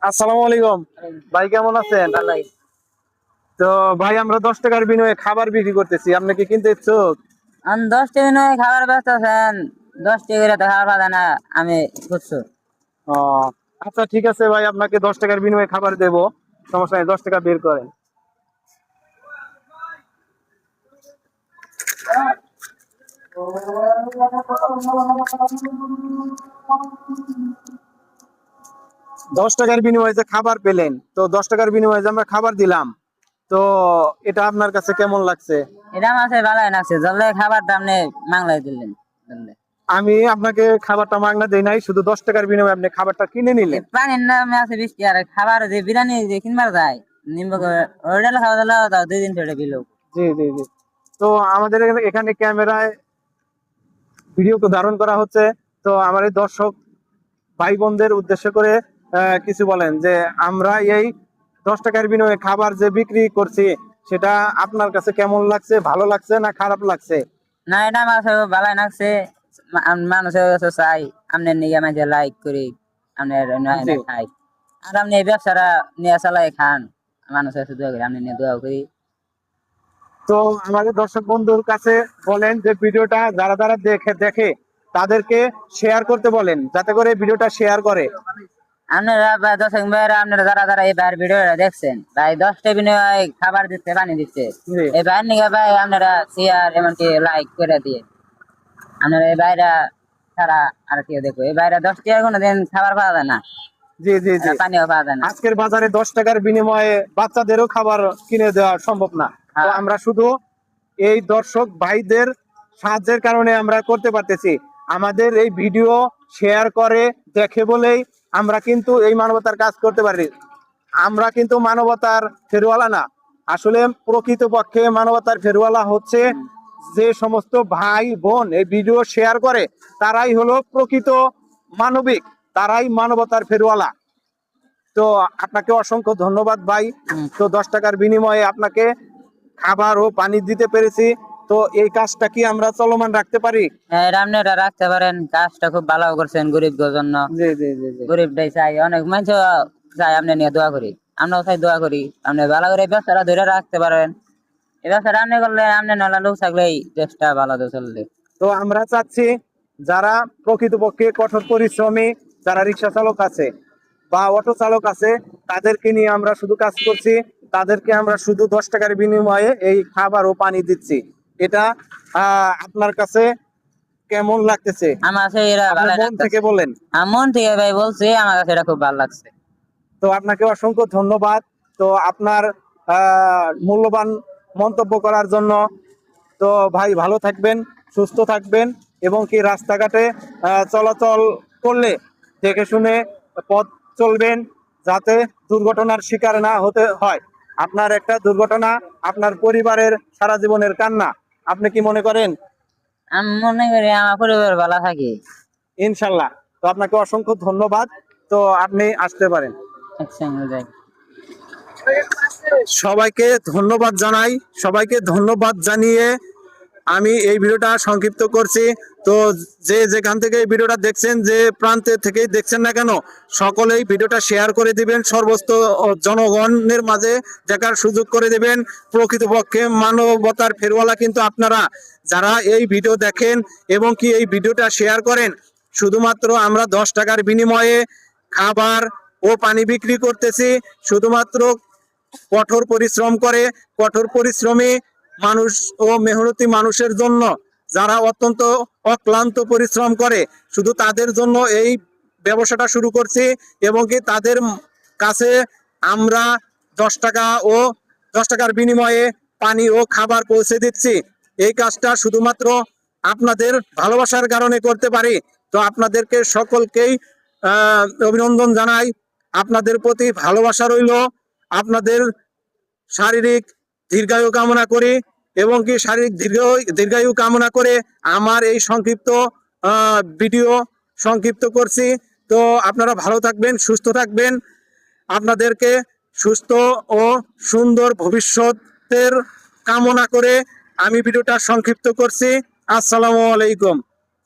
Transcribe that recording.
আসসালামু আলাইকুম ভাই, কেমন আছেন? তো ভাই, আমরা 10 টাকার বিনিময়ে খাবার বিক্রি করতেছি, আপনি কি কিনতে ইচ্ছুক? আমি 10 টাকা নয় খাবার ব্যস্ত আছেন। 10 টাকা করে তো খাবার পাবে না। আমি বুঝছো। ও আচ্ছা, ঠিক আছে ভাই, আপনাকে 10 টাকার বিনিময়ে খাবার দেবো, সমস্যা নেই, 10 টাকা বের করেন। দশ টাকার বিনিময়ে যে খাবার পেলেন, তো 10 টাকার বিনিময়ে যে আমরা খাবার দিলাম, তো এটা আপনার কাছে কেমন লাগছে? এটা আমার কাছে ভালোই লাগছে। জলে খাবারটা আপনি মাংলাই দিলেন জলদি। আমি আপনাকে খাবারটা মাগনা দেই নাই, শুধু 10 টাকার বিনিময়ে আপনি খাবারটা কিনে এই নিলেন। পানির নামে আছে 20 টাকা, আর খাবার যে বিরিয়ানি যে কিনবার যায় নিম্ব ওইটা খাওয়া দিলে তাও 2 দিন ধরে বিল। জি জি জি। তো আমাদের এখানে ক্যামেরায় ভিডিও ধারণ করা হচ্ছে, তো আমার এই দর্শক ভাই বোনদের উদ্দেশ্য করে কিছু বলেন যে আমরা এই 10 টাকার বিনিময়ে খাবার যে বিক্রি করছি, সেটা আপনার কাছে কেমন লাগছে? ভালো লাগছে না খারাপ লাগছে? না, এটা আমার কাছে ভালোই লাগছে। মানুষের কাছে চাই আপনার নিয়ে মাঝে লাইক করি, আপনার জি। খাই। আর আপনি এই ব্যবসাটা নিয়ে চালাই খান, মানুষের কাছে দোয়া করি, আপনি নিয়ে দোয়া করি। তো আমাদের দর্শক বন্ধুর কাছে বলেন যে ভিডিওটা যারা যারা দেখে তাদেরকে শেয়ার করতে বলেন, যাতে করে ভিডিওটা শেয়ার করে। আপনারা বা দর্শক ভাইয়েরা, আপনারা যারা যারা এই ভাইয়ের ভিডিওটা দেখছেন, ভাই 10 টাকা বিনিময়ে খাবার দিচ্ছে, পানি দিচ্ছে, জি এই ভাইয়ের নিকে ভাই আপনারা শেয়ার এমনকি লাইক করে দিয়ে আপনারা এই ভাইরা ছাড়া আর কেউ দেখো, এই ভাইরা 10 টাকা কোনোদিন খাবার পাওয়া যায় না, জি জি জি। পানিও পাওয়া যায় না। আজকের বাজারে 10 টাকার বিনিময়ে বাচ্চাদেরও খাবার কিনে দেওয়া সম্ভব না। তো হ্যাঁ। আমরা শুধু এই দর্শক ভাইদের সাহায্যের কারণে আমরা করতে পারতেছি। আমাদের এই ভিডিও শেয়ার করে দেখে বলেই আমরা কিন্তু এই মানবতার কাজ করতে পারি। আমরা কিন্তু মানবতার ফেরওয়ালা না, আসলে প্রকৃতপক্ষে মানবতার ফেরওয়ালা হচ্ছে যে সমস্ত ভাই বোন এই ভিডিও শেয়ার করে, তারাই হলো প্রকৃত মানবিক, তারাই মানবতার ফেরওয়ালা। তো আপনাকে অসংখ্য ধন্যবাদ ভাই। তো 10 টাকার বিনিময়ে আপনাকে খাবার ও পানি দিতে পেরেছি, তো এই কাজটা কি আমরা চলমান রাখতে পারি? হ্যাঁ, এটা আপনারা রাখতে পারেন। কাজটা খুব ভালো করছেন গরিবদের জন্য। জি জি জি জি। গরিবটাই চাই, অনেক মানুষ চাই আপনি নিয়ে দোয়া করি, আমরাও চাই দোয়া করি। আপনি ভালো করে এই ব্যবসাটা ধরে রাখতে পারেন। এই ব্যবসাটা আপনি করলে আপনি নলা লোক থাকলেই দেশটা ভালো চলবে। তো আমরা চাচ্ছি যারা প্রকৃতপক্ষে কঠোর পরিশ্রমী, যারা রিক্সা চালক আছে বা অটো চালক আছে, তাদেরকে নিয়ে আমরা শুধু কাজ করছি, তাদেরকে আমরা শুধু 10 টাকার বিনিময়ে এই খাবার ও পানি দিচ্ছি। এটা আপনার কাছে কেমন লাগতেছে? আমার কাছে এরা আপনি ভালো মন থেকে লাগতেছে। বলেন। আমার মন থেকে ভাই বলছি, আমার কাছে এটা খুব ভালো লাগছে। তো আপনাকে অসংখ্য ধন্যবাদ, তো আপনার মূল্যবান মন্তব্য করার জন্য। তো ভাই, ভালো থাকবেন, সুস্থ থাকবেন, এবং কি রাস্তাঘাটে চলাচল করলে দেখে শুনে পথ চলবেন, যাতে দুর্ঘটনার শিকার না হতে হয়। আপনার একটা দুর্ঘটনা আপনার পরিবারের সারা জীবনের কান্না, আপনি কি মনে করেন? আমি মনে করি আমার পরিবার ভালো থাকে। ইনশাল্লাহ। তো আপনাকে অসংখ্য ধন্যবাদ, তো আপনি আসতে পারেন। একসঙ্গে যাই। সবাইকে ধন্যবাদ জানাই, সবাইকে ধন্যবাদ জানিয়ে আমি এই ভিডিওটা সংক্ষিপ্ত করছি। তো যে যেখান থেকে এই ভিডিওটা দেখছেন, যে প্রান্তে থেকেই দেখছেন না কেন, সকলেই ভিডিওটা শেয়ার করে দিবেন, সর্বস্ত জনগণের মাঝে দেখার সুযোগ করে দিবেন। প্রকৃতপক্ষে মানবতার ফেরওয়ালা কিন্তু আপনারা, যারা এই ভিডিও দেখেন এবং কি এই ভিডিওটা শেয়ার করেন। শুধুমাত্র আমরা 10 টাকার বিনিময়ে খাবার ও পানি বিক্রি করতেছি, শুধুমাত্র কঠোর পরিশ্রম করে, কঠোর পরিশ্রমী মানুষ ও মেহনতি মানুষের জন্য, যারা অত্যন্ত অক্লান্ত পরিশ্রম করে, শুধু তাদের জন্য এই ব্যবসাটা শুরু করছি। এবং কি তাদের কাছে আমরা 10 টাকা ও 10 টাকার বিনিময়ে পানি ও খাবার পৌঁছে দিচ্ছি। এই কাজটা শুধুমাত্র আপনাদের ভালোবাসার কারণে করতে পারি। তো আপনাদেরকে সকলকেই অভিনন্দন জানাই, আপনাদের প্রতি ভালোবাসা রইল। আপনাদের শারীরিক দীর্ঘায়ু কামনা করি, এবং কি শারীরিক দীর্ঘায়ু কামনা করে আমার এই সংক্ষিপ্ত ভিডিও সংক্ষিপ্ত করছি। তো আপনারা ভালো থাকবেন, সুস্থ থাকবেন, আপনাদেরকে সুস্থ ও সুন্দর ভবিষ্যতের কামনা করে আমি ভিডিওটা সংক্ষিপ্ত করছি। আসসালামু আলাইকুম।